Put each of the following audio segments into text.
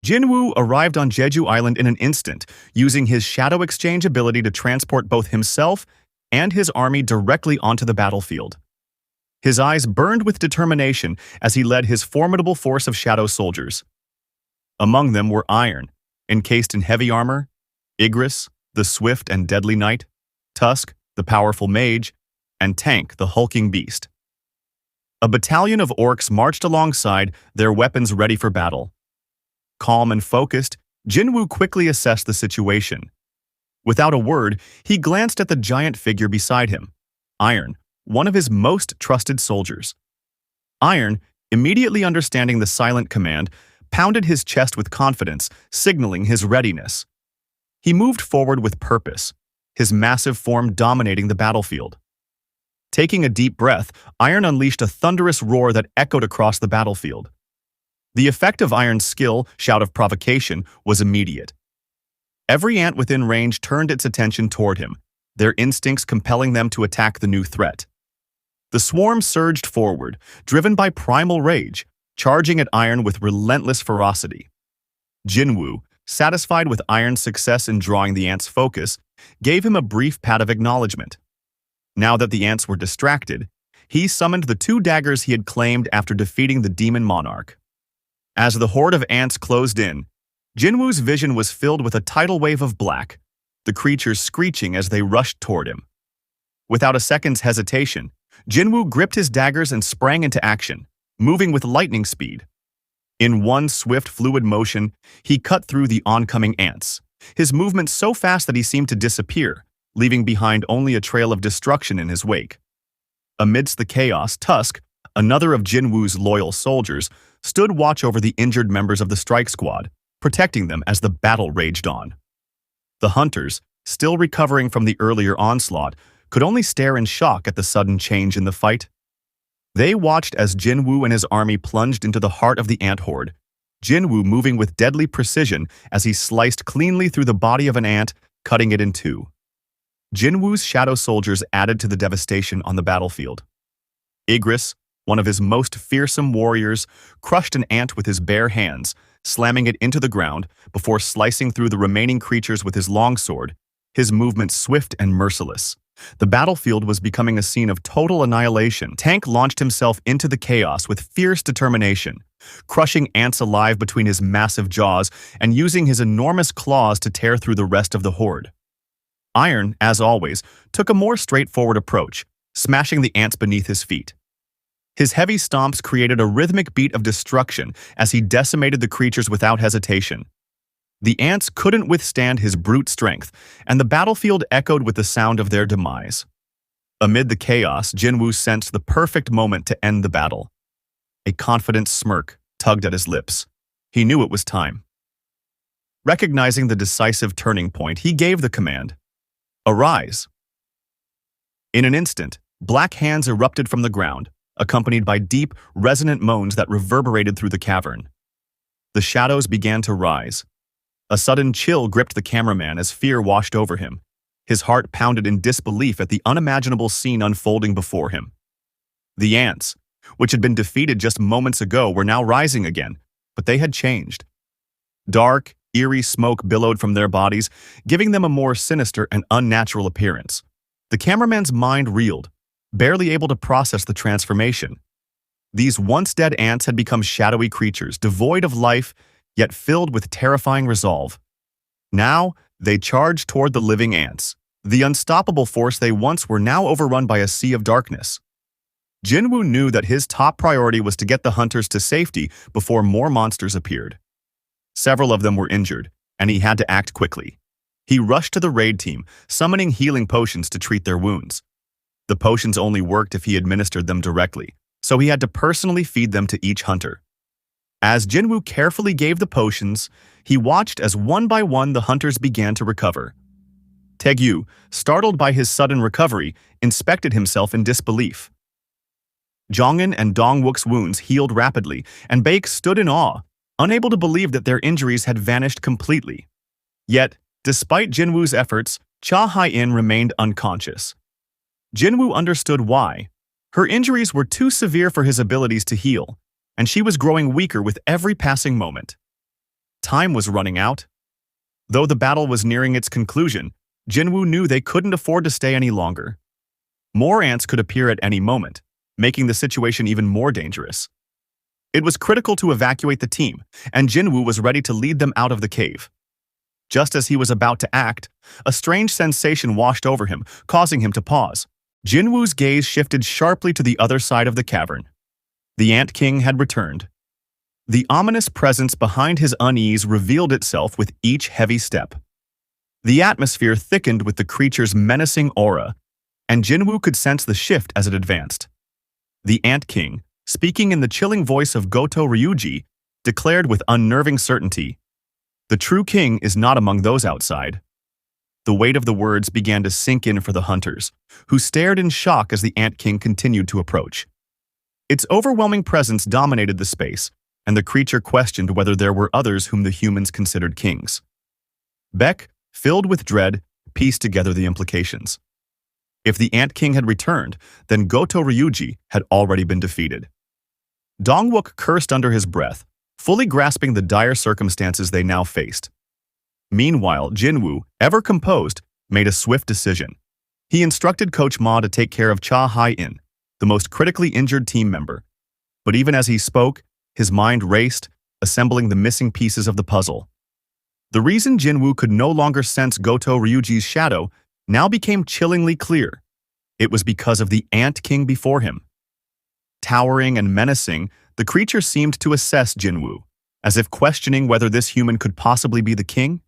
Jinwoo arrived on Jeju Island in an instant, using his shadow exchange ability to transport both himself and his army directly onto the battlefield. His eyes burned with determination as he led his formidable force of shadow soldiers. Among them were Iron, encased in heavy armor, Igris, the swift and deadly knight, Tusk, the powerful mage, and Tank, the hulking beast. A battalion of orcs marched alongside, their weapons ready for battle. Calm and focused, Jinwoo quickly assessed the situation. Without a word, he glanced at the giant figure beside him, Iron, one of his most trusted soldiers. Iron, immediately understanding the silent command, pounded his chest with confidence, signaling his readiness. He moved forward with purpose, his massive form dominating the battlefield. Taking a deep breath, Iron unleashed a thunderous roar that echoed across the battlefield. The effect of Iron's skill, shout of provocation, was immediate. Every ant within range turned its attention toward him, their instincts compelling them to attack the new threat. The swarm surged forward, driven by primal rage, charging at Iron with relentless ferocity. Jinwoo, satisfied with Iron's success in drawing the ants' focus, gave him a brief pat of acknowledgement. Now that the ants were distracted, he summoned the 2 daggers he had claimed after defeating the demon monarch. As the horde of ants closed in, Jinwoo's vision was filled with a tidal wave of black, the creatures screeching as they rushed toward him. Without a second's hesitation, Jinwoo gripped his daggers and sprang into action, moving with lightning speed. In one swift, fluid motion, he cut through the oncoming ants, his movement so fast that he seemed to disappear, leaving behind only a trail of destruction in his wake. Amidst the chaos, Tusk, another of Jinwoo's loyal soldiers, stood watch over the injured members of the strike squad, protecting them as the battle raged on. The hunters, still recovering from the earlier onslaught, could only stare in shock at the sudden change in the fight. They watched as Jinwoo and his army plunged into the heart of the ant horde, Jinwoo moving with deadly precision as he sliced cleanly through the body of an ant, cutting it in two. Jinwoo's shadow soldiers added to the devastation on the battlefield. Igris, one of his most fearsome warriors, crushed an ant with his bare hands, slamming it into the ground before slicing through the remaining creatures with his longsword, his movement swift and merciless. The battlefield was becoming a scene of total annihilation. Tank launched himself into the chaos with fierce determination, crushing ants alive between his massive jaws and using his enormous claws to tear through the rest of the horde. Iron, as always, took a more straightforward approach, smashing the ants beneath his feet. His heavy stomps created a rhythmic beat of destruction as he decimated the creatures without hesitation. The ants couldn't withstand his brute strength, and the battlefield echoed with the sound of their demise. Amid the chaos, Jinwoo sensed the perfect moment to end the battle. A confident smirk tugged at his lips. He knew it was time. Recognizing the decisive turning point, he gave the command, "Arise." In an instant, black hands erupted from the ground, accompanied by deep, resonant moans that reverberated through the cavern. The shadows began to rise. A sudden chill gripped the cameraman as fear washed over him. His heart pounded in disbelief at the unimaginable scene unfolding before him. The ants, which had been defeated just moments ago, were now rising again, but they had changed. Dark, eerie smoke billowed from their bodies, giving them a more sinister and unnatural appearance. The cameraman's mind reeled, barely able to process the transformation. These once-dead ants had become shadowy creatures, devoid of life, yet filled with terrifying resolve. Now, they charged toward the living ants. The unstoppable force they once were now overrun by a sea of darkness. Jinwoo knew that his top priority was to get the hunters to safety before more monsters appeared. Several of them were injured, and he had to act quickly. He rushed to the raid team, summoning healing potions to treat their wounds. The potions only worked if he administered them directly, so he had to personally feed them to each hunter. As Jinwoo carefully gave the potions, he watched as one by one the hunters began to recover. Taegyu, startled by his sudden recovery, inspected himself in disbelief. Jongin and Dongwook's wounds healed rapidly, and Baek stood in awe, unable to believe that their injuries had vanished completely. Yet, despite Jinwoo's efforts, Cha Hai-in remained unconscious. Jinwoo understood why. Her injuries were too severe for his abilities to heal, and she was growing weaker with every passing moment. time was running out. Though the battle was nearing its conclusion, Jinwoo knew they couldn't afford to stay any longer. More ants could appear at any moment, making the situation even more dangerous. It was critical to evacuate the team, and Jinwoo was ready to lead them out of the cave. Just as he was about to act, a strange sensation washed over him, causing him to pause. Jinwoo's gaze shifted sharply to the other side of the cavern. The Ant King had returned. The ominous presence behind his unease revealed itself with each heavy step. The atmosphere thickened with the creature's menacing aura, and Jinwoo could sense the shift as it advanced. The Ant King, speaking in the chilling voice of Goto Ryuji, declared with unnerving certainty, "The true king is not among those outside." The weight of the words began to sink in for the hunters, who stared in shock as the Ant King continued to approach. Its overwhelming presence dominated the space, and the creature questioned whether there were others whom the humans considered kings. Beck, filled with dread, pieced together the implications. If the Ant King had returned, then Goto Ryuji had already been defeated. Dongwook cursed under his breath, fully grasping the dire circumstances they now faced. Meanwhile, Jinwoo, ever composed, made a swift decision. He instructed Coach Ma to take care of Cha Hai-in, the most critically injured team member. But even as he spoke, his mind raced, assembling the missing pieces of the puzzle. The reason Jinwoo could no longer sense Goto Ryuji's shadow now became chillingly clear. It was because of the Ant King before him. Towering and menacing, the creature seemed to assess Jinwoo, as if questioning whether this human could possibly be the king.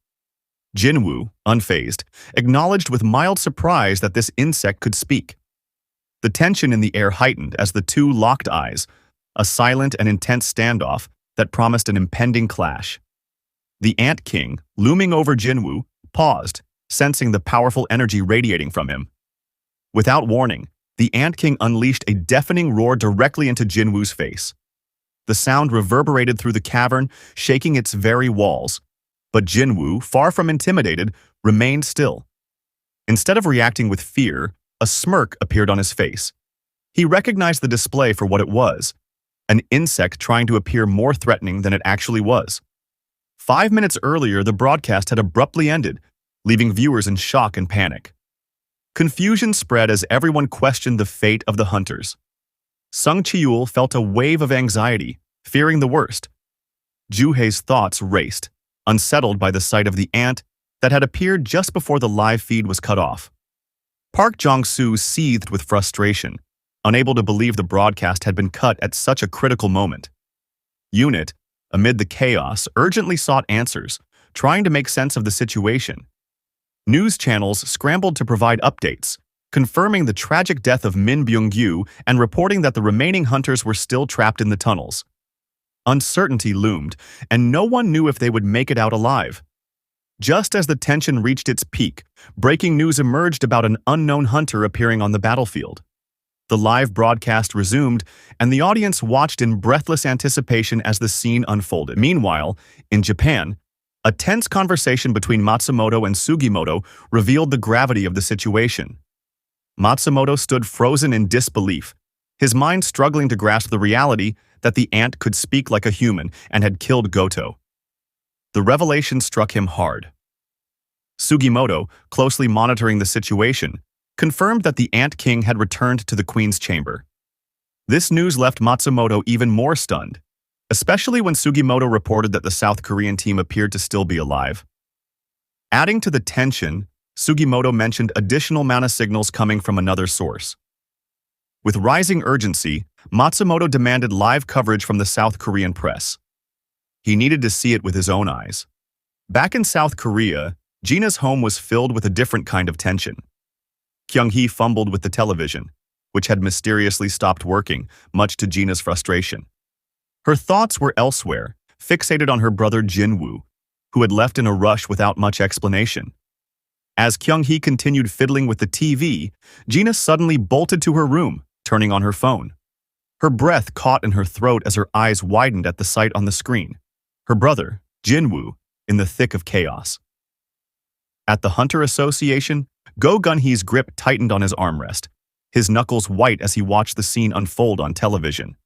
Jinwoo, unfazed, acknowledged with mild surprise that this insect could speak. The tension in the air heightened as the two locked eyes, a silent and intense standoff that promised an impending clash. The Ant King, looming over Jinwoo, paused, sensing the powerful energy radiating from him. Without warning, the Ant King unleashed a deafening roar directly into Jinwoo's face. The sound reverberated through the cavern, shaking its very walls. But Jinwoo, far from intimidated, remained still. Instead of reacting with fear, a smirk appeared on his face. He recognized the display for what it was, an insect trying to appear more threatening than it actually was. 5 minutes earlier, the broadcast had abruptly ended, leaving viewers in shock and panic. Confusion spread as everyone questioned the fate of the hunters. Sung Cheol felt a wave of anxiety, fearing the worst. Juhei's thoughts raced, unsettled by the sight of the ant that had appeared just before the live feed was cut off. Park Jong-soo seethed with frustration, unable to believe the broadcast had been cut at such a critical moment. Unit, amid the chaos, urgently sought answers, trying to make sense of the situation. News channels scrambled to provide updates, confirming the tragic death of Min Byung-gyu and reporting that the remaining hunters were still trapped in the tunnels. Uncertainty loomed, and no one knew if they would make it out alive. Just as the tension reached its peak, breaking news emerged about an unknown hunter appearing on the battlefield. The live broadcast resumed, and the audience watched in breathless anticipation as the scene unfolded. Meanwhile, in Japan, a tense conversation between Matsumoto and Sugimoto revealed the gravity of the situation. Matsumoto stood frozen in disbelief, his mind struggling to grasp the reality that the ant could speak like a human and had killed Goto. The revelation struck him hard. Sugimoto, closely monitoring the situation, confirmed that the Ant King had returned to the Queen's chamber. This news left Matsumoto even more stunned, especially when Sugimoto reported that the South Korean team appeared to still be alive. Adding to the tension, Sugimoto mentioned additional mana signals coming from another source. With rising urgency, Matsumoto demanded live coverage from the South Korean press. He needed to see it with his own eyes. Back in South Korea, Gina's home was filled with a different kind of tension. Kyung-hee fumbled with the television, which had mysteriously stopped working, much to Gina's frustration. Her thoughts were elsewhere, fixated on her brother Jin Wu, who had left in a rush without much explanation. As Kyung-hee continued fiddling with the TV, Gina suddenly bolted to her room, turning on her phone. Her breath caught in her throat as her eyes widened at the sight on the screen. Her brother, Jin Wu, in the thick of chaos. At the Hunter Association, Go Gun-hee's grip tightened on his armrest, his knuckles white as he watched the scene unfold on television.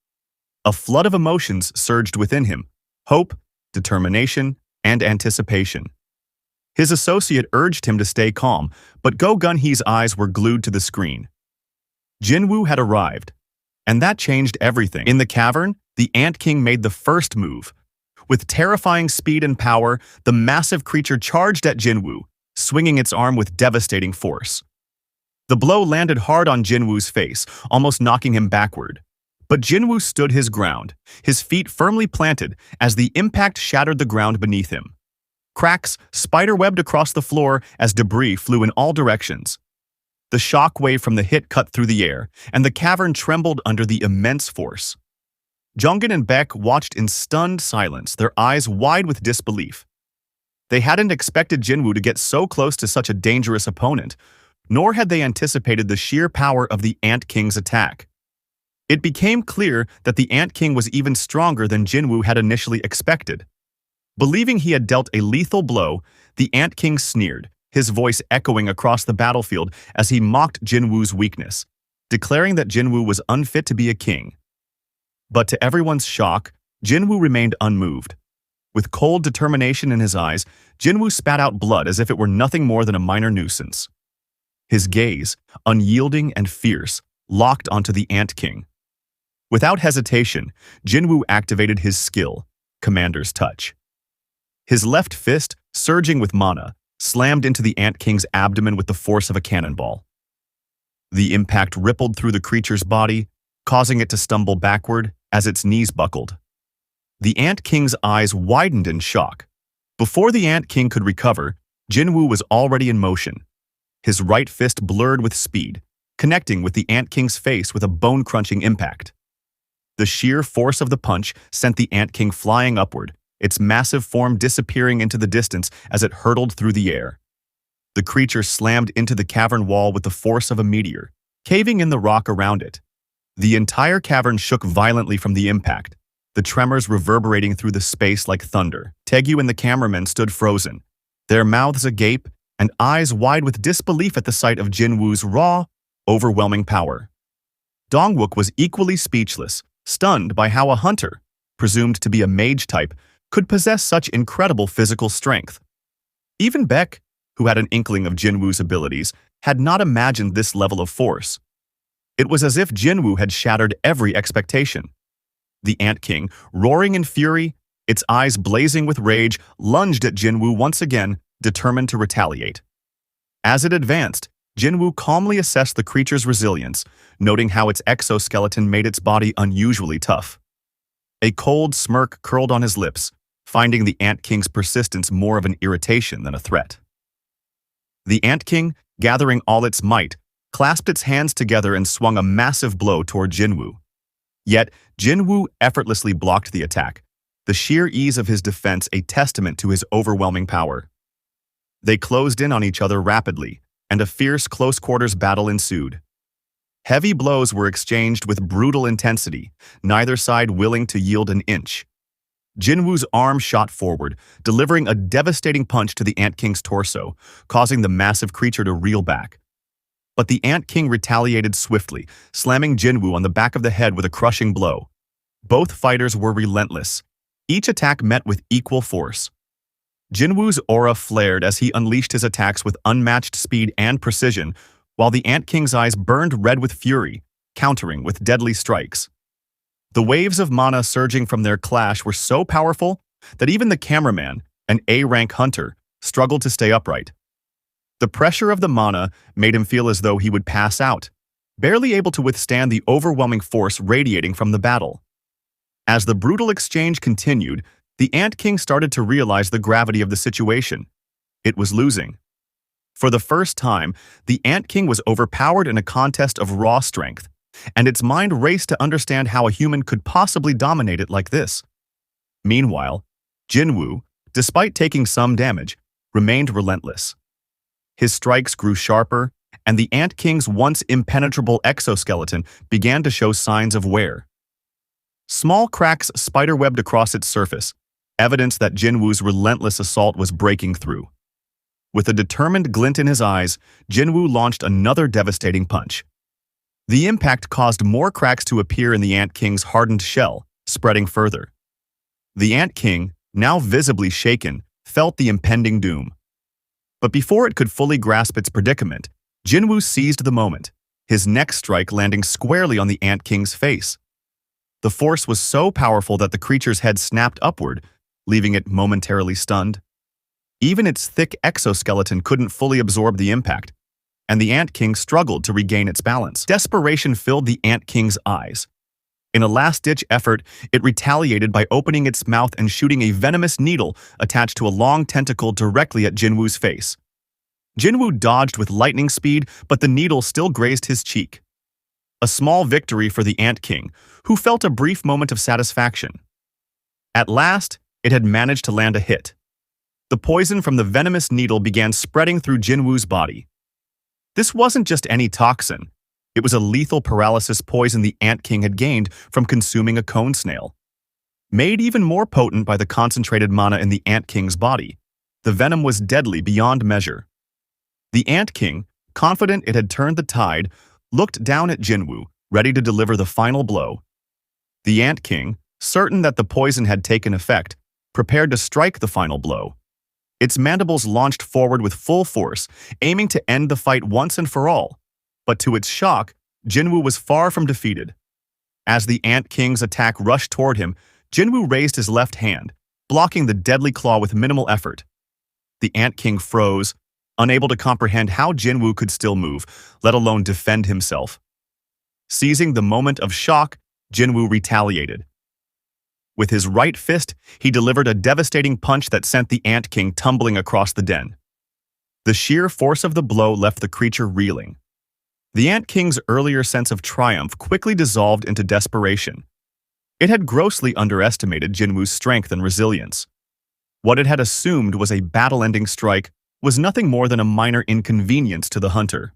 A flood of emotions surged within him: hope, determination, and anticipation. His associate urged him to stay calm, but Go Gun-hee's eyes were glued to the screen. Jinwoo had arrived, and that changed everything. In the cavern, the Ant King made the first move. With terrifying speed and power, the massive creature charged at Jinwoo, swinging its arm with devastating force. The blow landed hard on Jinwoo's face, almost knocking him backward. But Jinwoo stood his ground, his feet firmly planted as the impact shattered the ground beneath him. Cracks spiderwebbed across the floor as debris flew in all directions. The shock wave from the hit cut through the air, and the cavern trembled under the immense force. Jongin and Baek watched in stunned silence, their eyes wide with disbelief. They hadn't expected Jinwoo to get so close to such a dangerous opponent, nor had they anticipated the sheer power of the Ant King's attack. It became clear that the Ant King was even stronger than Jinwoo had initially expected. Believing he had dealt a lethal blow, the Ant King sneered, his voice echoing across the battlefield as he mocked Jinwoo's weakness, declaring that Jinwoo was unfit to be a king. But to everyone's shock, Jinwoo remained unmoved. With cold determination in his eyes, Jinwoo spat out blood as if it were nothing more than a minor nuisance. His gaze, unyielding and fierce, locked onto the Ant King. Without hesitation, Jinwoo activated his skill, Commander's Touch. His left fist, surging with mana, slammed into the Ant King's abdomen with the force of a cannonball. The impact rippled through the creature's body, causing it to stumble backward as its knees buckled. The Ant King's eyes widened in shock. Before the Ant King could recover, Jinwoo was already in motion. His right fist blurred with speed, connecting with the Ant King's face with a bone-crunching impact. The sheer force of the punch sent the Ant King flying upward, its massive form disappearing into the distance as it hurtled through the air. The creature slammed into the cavern wall with the force of a meteor, caving in the rock around it. The entire cavern shook violently from the impact, the tremors reverberating through the space like thunder. Taegyu and the cameraman stood frozen, their mouths agape and eyes wide with disbelief at the sight of Jinwoo's raw, overwhelming power. Dongwook was equally speechless, stunned by how a hunter, presumed to be a mage type, could possess such incredible physical strength. Even Baek, who had an inkling of Jinwoo's abilities, had not imagined this level of force. It was as if Jinwoo had shattered every expectation. The Ant King, roaring in fury, its eyes blazing with rage, lunged at Jinwoo once again, determined to retaliate. As it advanced, Jinwoo calmly assessed the creature's resilience, noting how its exoskeleton made its body unusually tough. A cold smirk curled on his lips, finding the Ant King's persistence more of an irritation than a threat. The Ant King, gathering all its might, clasped its hands together and swung a massive blow toward Jinwoo. Yet, Jinwoo effortlessly blocked the attack, the sheer ease of his defense a testament to his overwhelming power. They closed in on each other rapidly, and a fierce close-quarters battle ensued. Heavy blows were exchanged with brutal intensity, neither side willing to yield an inch. Jinwoo's arm shot forward, delivering a devastating punch to the Ant King's torso, causing the massive creature to reel back. But the Ant King retaliated swiftly, slamming Jinwoo on the back of the head with a crushing blow. Both fighters were relentless, each attack met with equal force. Jinwoo's aura flared as he unleashed his attacks with unmatched speed and precision, while the Ant King's eyes burned red with fury, countering with deadly strikes. The waves of mana surging from their clash were so powerful that even the cameraman, an A-rank hunter, struggled to stay upright. The pressure of the mana made him feel as though he would pass out, barely able to withstand the overwhelming force radiating from the battle. As the brutal exchange continued, the Ant King started to realize the gravity of the situation. It was losing. For the first time, the Ant King was overpowered in a contest of raw strength, and its mind raced to understand how a human could possibly dominate it like this. Meanwhile, Jinwoo, despite taking some damage, remained relentless. His strikes grew sharper, and the Ant King's once impenetrable exoskeleton began to show signs of wear. Small cracks spiderwebbed across its surface, evidence that Jinwoo's relentless assault was breaking through. With a determined glint in his eyes, Jinwoo launched another devastating punch. The impact caused more cracks to appear in the Ant King's hardened shell, spreading further. The Ant King, now visibly shaken, felt the impending doom. But before it could fully grasp its predicament, Jinwoo seized the moment, his next strike landing squarely on the Ant King's face. The force was so powerful that the creature's head snapped upward, leaving it momentarily stunned. Even its thick exoskeleton couldn't fully absorb the impact, and the Ant King struggled to regain its balance. Desperation filled the Ant King's eyes. In a last-ditch effort, it retaliated by opening its mouth and shooting a venomous needle attached to a long tentacle directly at Jinwoo's face. Jinwoo dodged with lightning speed, but the needle still grazed his cheek. A small victory for the Ant King, who felt a brief moment of satisfaction. At last, it had managed to land a hit. The poison from the venomous needle began spreading through Jinwoo's body. This wasn't just any toxin. It was a lethal paralysis poison the Ant King had gained from consuming a cone snail. Made even more potent by the concentrated mana in the Ant King's body, the venom was deadly beyond measure. The Ant King, confident it had turned the tide, looked down at Jinwoo, ready to deliver the final blow. The Ant King, certain that the poison had taken effect, prepared to strike the final blow. Its mandibles launched forward with full force, aiming to end the fight once and for all. But to its shock, Jinwoo was far from defeated. As the Ant King's attack rushed toward him, Jinwoo raised his left hand, blocking the deadly claw with minimal effort. The Ant King froze, unable to comprehend how Jinwoo could still move, let alone defend himself. Seizing the moment of shock, Jinwoo retaliated. With his right fist, he delivered a devastating punch that sent the Ant King tumbling across the den. The sheer force of the blow left the creature reeling. The Ant King's earlier sense of triumph quickly dissolved into desperation. It had grossly underestimated Jinwoo's strength and resilience. What it had assumed was a battle-ending strike was nothing more than a minor inconvenience to the hunter.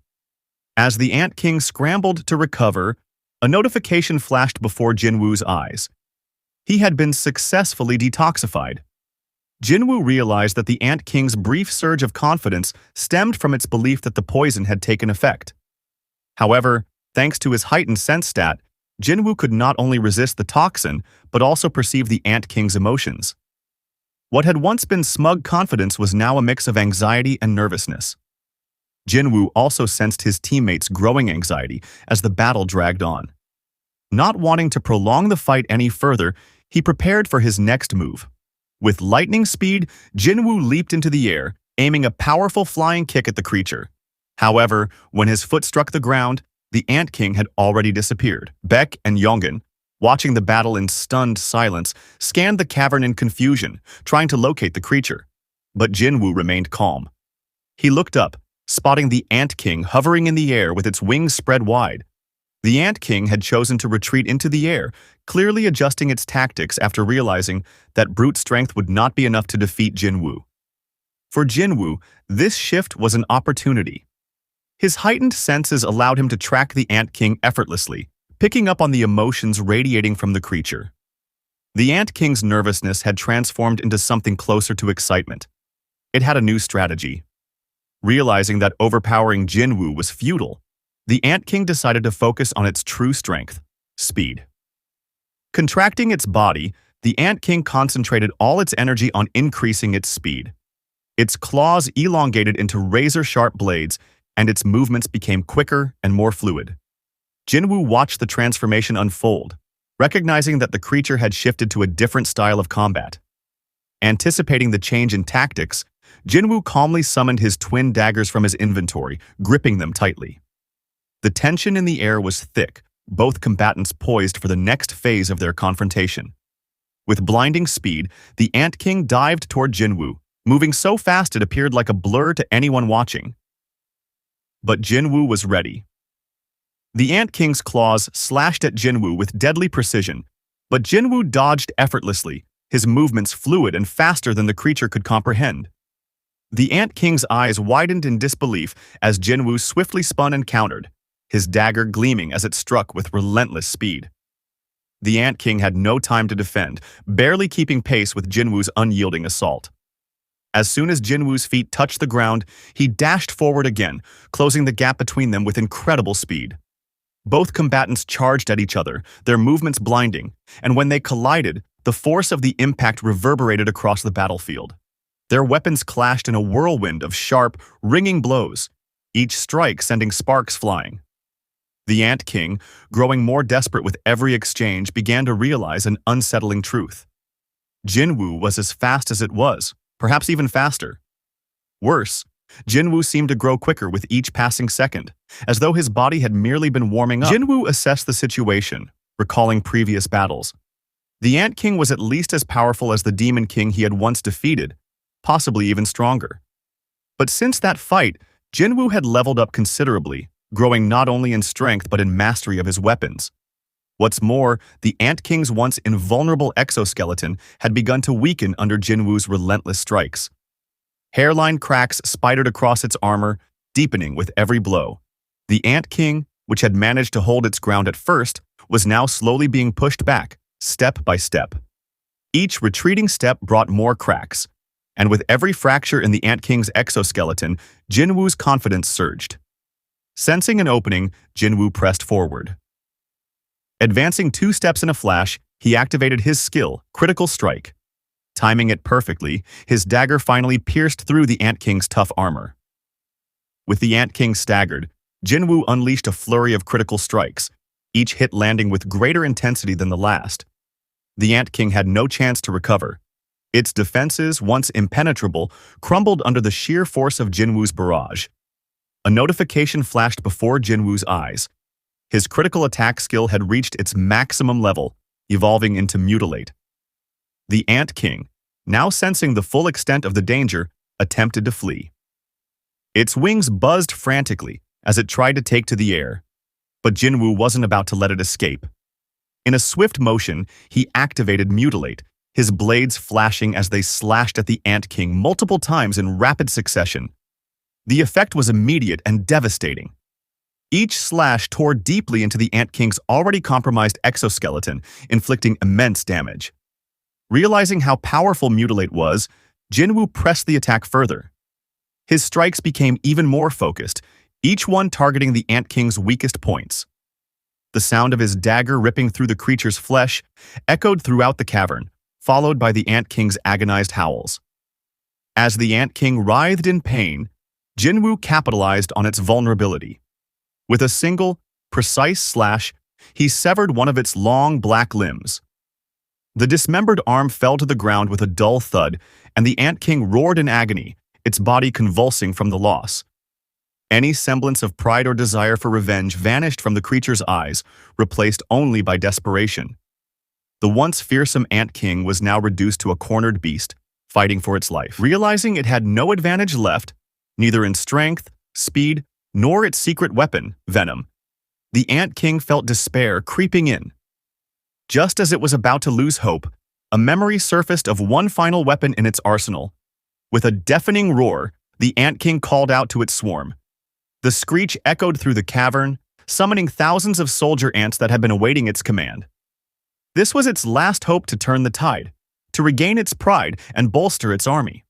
As the Ant King scrambled to recover, a notification flashed before Jinwoo's eyes. He had been successfully detoxified. Jinwoo realized that the Ant King's brief surge of confidence stemmed from its belief that the poison had taken effect. However, thanks to his heightened sense stat, Jinwoo could not only resist the toxin, but also perceive the Ant King's emotions. What had once been smug confidence was now a mix of anxiety and nervousness. Jinwoo also sensed his teammates' growing anxiety as the battle dragged on. Not wanting to prolong the fight any further, he prepared for his next move. With lightning speed, Jinwoo leaped into the air, aiming a powerful flying kick at the creature. However, when his foot struck the ground, the Ant King had already disappeared. Baek and Yongin, watching the battle in stunned silence, scanned the cavern in confusion, trying to locate the creature. But Jinwoo remained calm. He looked up, spotting the Ant King hovering in the air with its wings spread wide. The Ant King had chosen to retreat into the air, clearly adjusting its tactics after realizing that brute strength would not be enough to defeat Jinwoo. For Jinwoo, this shift was an opportunity. His heightened senses allowed him to track the Ant King effortlessly, picking up on the emotions radiating from the creature. The Ant King's nervousness had transformed into something closer to excitement. It had a new strategy. Realizing that overpowering Jinwoo was futile, the Ant King decided to focus on its true strength, speed. Contracting its body, the Ant King concentrated all its energy on increasing its speed. Its claws elongated into razor-sharp blades, and its movements became quicker and more fluid. Jinwoo watched the transformation unfold, recognizing that the creature had shifted to a different style of combat. Anticipating the change in tactics, Jinwoo calmly summoned his twin daggers from his inventory, gripping them tightly. The tension in the air was thick, both combatants poised for the next phase of their confrontation. With blinding speed, the Ant King dived toward Jinwoo, moving so fast it appeared like a blur to anyone watching. But Jinwoo was ready. The Ant King's claws slashed at Jinwoo with deadly precision, but Jinwoo dodged effortlessly, his movements fluid and faster than the creature could comprehend. The Ant King's eyes widened in disbelief as Jinwoo swiftly spun and countered, his dagger gleaming as it struck with relentless speed. The Ant King had no time to defend, barely keeping pace with Jinwoo's unyielding assault. As soon as Jinwoo's feet touched the ground, he dashed forward again, closing the gap between them with incredible speed. Both combatants charged at each other, their movements blinding, and when they collided, the force of the impact reverberated across the battlefield. Their weapons clashed in a whirlwind of sharp, ringing blows, each strike sending sparks flying. The Ant King, growing more desperate with every exchange, began to realize an unsettling truth. Jinwoo was as fast as it was, perhaps even faster. Worse, Jinwoo seemed to grow quicker with each passing second, as though his body had merely been warming up. Jinwoo assessed the situation, recalling previous battles. The Ant King was at least as powerful as the Demon King he had once defeated, possibly even stronger. But since that fight, Jinwoo had leveled up considerably, growing not only in strength but in mastery of his weapons. What's more, the Ant King's once invulnerable exoskeleton had begun to weaken under Jinwoo's relentless strikes. Hairline cracks spidered across its armor, deepening with every blow. The Ant King, which had managed to hold its ground at first, was now slowly being pushed back, step by step. Each retreating step brought more cracks, and with every fracture in the Ant King's exoskeleton, Jinwoo's confidence surged. Sensing an opening, Jinwoo pressed forward. Advancing 2 steps in a flash, he activated his skill, Critical Strike. Timing it perfectly, his dagger finally pierced through the Ant King's tough armor. With the Ant King staggered, Jinwoo unleashed a flurry of critical strikes, each hit landing with greater intensity than the last. The Ant King had no chance to recover. Its defenses, once impenetrable, crumbled under the sheer force of Jinwoo's barrage. A notification flashed before Jinwoo's eyes. His critical attack skill had reached its maximum level, evolving into Mutilate. The Ant King, now sensing the full extent of the danger, attempted to flee. Its wings buzzed frantically as it tried to take to the air, but Jinwoo wasn't about to let it escape. In a swift motion, he activated Mutilate, his blades flashing as they slashed at the Ant King multiple times in rapid succession. The effect was immediate and devastating. Each slash tore deeply into the Ant King's already compromised exoskeleton, inflicting immense damage. Realizing how powerful Mutilate was, Jinwoo pressed the attack further. His strikes became even more focused, each one targeting the Ant King's weakest points. The sound of his dagger ripping through the creature's flesh echoed throughout the cavern, followed by the Ant King's agonized howls. As the Ant King writhed in pain, Jinwoo capitalized on its vulnerability. With a single, precise slash, he severed one of its long black limbs. The dismembered arm fell to the ground with a dull thud, and the Ant King roared in agony, its body convulsing from the loss. Any semblance of pride or desire for revenge vanished from the creature's eyes, replaced only by desperation. The once fearsome Ant King was now reduced to a cornered beast, fighting for its life. Realizing it had no advantage left, neither in strength, speed, nor its secret weapon, venom, the Ant King felt despair creeping in. Just as it was about to lose hope, a memory surfaced of one final weapon in its arsenal. With a deafening roar, the Ant King called out to its swarm. The screech echoed through the cavern, summoning thousands of soldier ants that had been awaiting its command. This was its last hope to turn the tide, to regain its pride and bolster its army.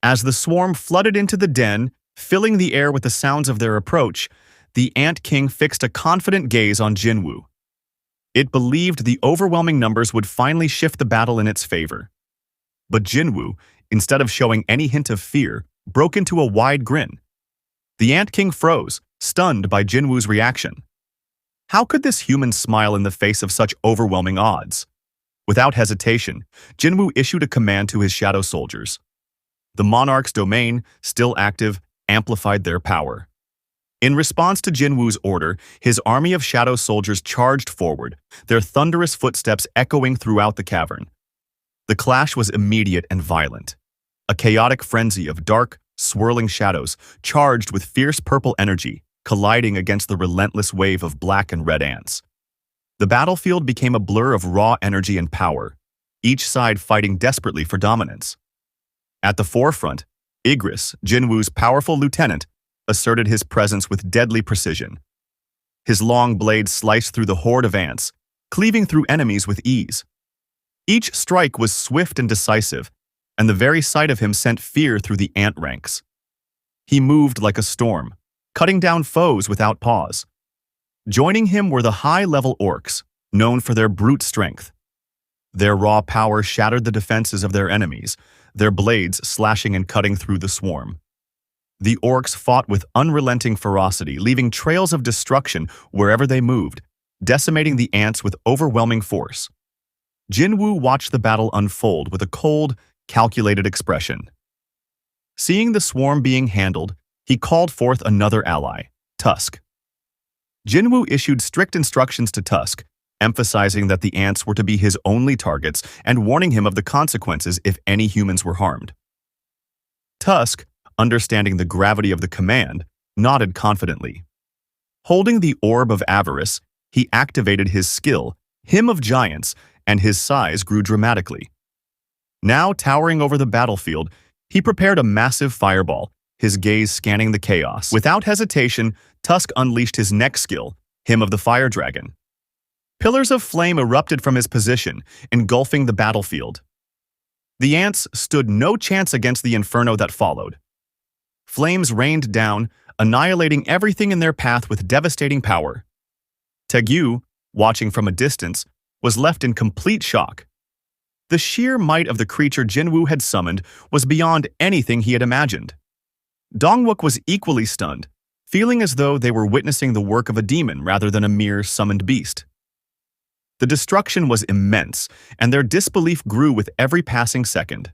As the swarm flooded into the den, filling the air with the sounds of their approach, the Ant King fixed a confident gaze on Jinwoo. It believed the overwhelming numbers would finally shift the battle in its favor. But Jinwoo, instead of showing any hint of fear, broke into a wide grin. The Ant King froze, stunned by Jinwoo's reaction. How could this human smile in the face of such overwhelming odds? Without hesitation, Jinwoo issued a command to his shadow soldiers. The monarch's domain, still active, amplified their power. In response to Jinwoo's order, his army of shadow soldiers charged forward, their thunderous footsteps echoing throughout the cavern. The clash was immediate and violent. A chaotic frenzy of dark, swirling shadows, charged with fierce purple energy, colliding against the relentless wave of black and red ants. The battlefield became a blur of raw energy and power, each side fighting desperately for dominance. At the forefront, Igris, Jinwoo's powerful lieutenant, asserted his presence with deadly precision. His long blade sliced through the horde of ants, cleaving through enemies with ease. Each strike was swift and decisive, and the very sight of him sent fear through the ant ranks. He moved like a storm, cutting down foes without pause. Joining him were the high-level orcs, known for their brute strength. Their raw power shattered the defenses of their enemies, their blades slashing and cutting through the swarm. The orcs fought with unrelenting ferocity, leaving trails of destruction wherever they moved, decimating the ants with overwhelming force. Jinwoo watched the battle unfold with a cold, calculated expression. Seeing the swarm being handled, he called forth another ally, Tusk. Jinwoo issued strict instructions to Tusk, emphasizing that the ants were to be his only targets and warning him of the consequences if any humans were harmed. Tusk, understanding the gravity of the command, nodded confidently. Holding the Orb of Avarice, he activated his skill, Hymn of Giants, and his size grew dramatically. Now towering over the battlefield, he prepared a massive fireball, his gaze scanning the chaos. Without hesitation, Tusk unleashed his next skill, Hymn of the Fire Dragon. Pillars of flame erupted from his position, engulfing the battlefield. The ants stood no chance against the inferno that followed. Flames rained down, annihilating everything in their path with devastating power. Taegyu, watching from a distance, was left in complete shock. The sheer might of the creature Jinwoo had summoned was beyond anything he had imagined. Dongwook was equally stunned, feeling as though they were witnessing the work of a demon rather than a mere summoned beast. The destruction was immense, and their disbelief grew with every passing second.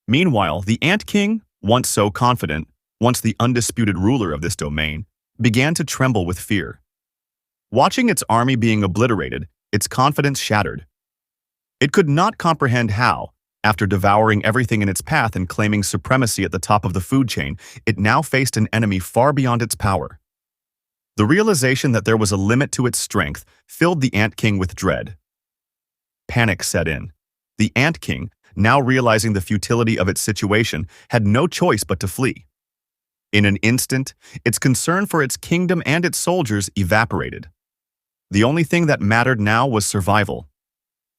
Meanwhile, the Ant King, once so confident, once the undisputed ruler of this domain, began to tremble with fear. Watching its army being obliterated, its confidence shattered. It could not comprehend how, after devouring everything in its path and claiming supremacy at the top of the food chain, it now faced an enemy far beyond its power. The realization that there was a limit to its strength filled the Ant King with dread. Panic set in. The Ant King, now realizing the futility of its situation, had no choice but to flee. In an instant, its concern for its kingdom and its soldiers evaporated. The only thing that mattered now was survival.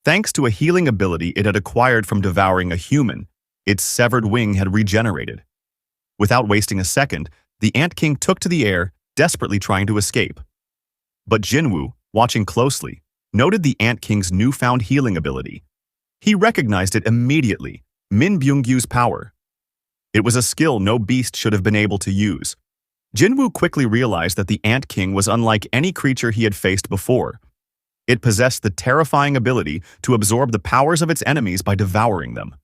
Thanks to a healing ability it had acquired from devouring a human, its severed wing had regenerated. Without wasting a second, the Ant King took to the air, desperately trying to escape. But Jinwoo, watching closely, noted the Ant King's newfound healing ability. He recognized it immediately, Min Byung-gyu's power. It was a skill no beast should have been able to use. Jinwoo quickly realized that the Ant King was unlike any creature he had faced before. It possessed the terrifying ability to absorb the powers of its enemies by devouring them.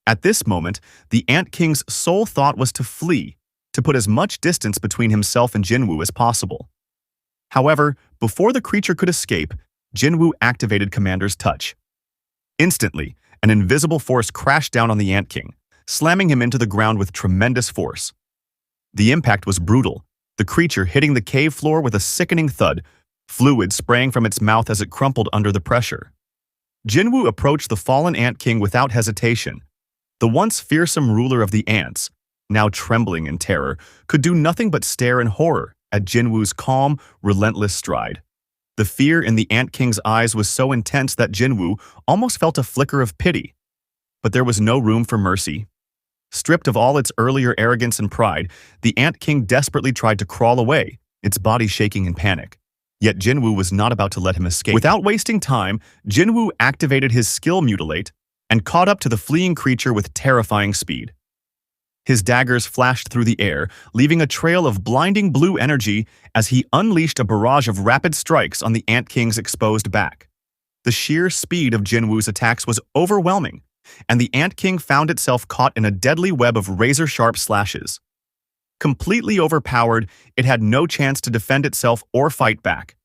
At this moment, the Ant King's sole thought was to flee, to put as much distance between himself and Jinwoo as possible. However, before the creature could escape, Jinwoo activated Commander's Touch. Instantly, an invisible force crashed down on the Ant King, slamming him into the ground with tremendous force. The impact was brutal, the creature hitting the cave floor with a sickening thud, fluid spraying from its mouth as it crumpled under the pressure. Jinwoo approached the fallen Ant King without hesitation. The once fearsome ruler of the ants, now trembling in terror, could do nothing but stare in horror at Jinwoo's calm, relentless stride. The fear in the Ant King's eyes was so intense that Jinwoo almost felt a flicker of pity. But there was no room for mercy. Stripped of all its earlier arrogance and pride, the Ant King desperately tried to crawl away, its body shaking in panic. Yet Jinwoo was not about to let him escape. Without wasting time, Jinwoo activated his skill Mutilate and caught up to the fleeing creature with terrifying speed. His daggers flashed through the air, leaving a trail of blinding blue energy as he unleashed a barrage of rapid strikes on the Ant King's exposed back. The sheer speed of Jinwoo's attacks was overwhelming, and the Ant King found itself caught in a deadly web of razor-sharp slashes. Completely overpowered, it had no chance to defend itself or fight back.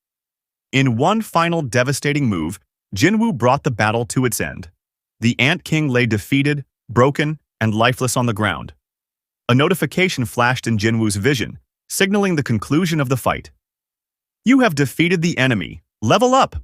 In one final devastating move, Jinwoo brought the battle to its end. The Ant King lay defeated, broken, and lifeless on the ground. A notification flashed in Jinwoo's vision, signaling the conclusion of the fight. "You have defeated the enemy. Level up!"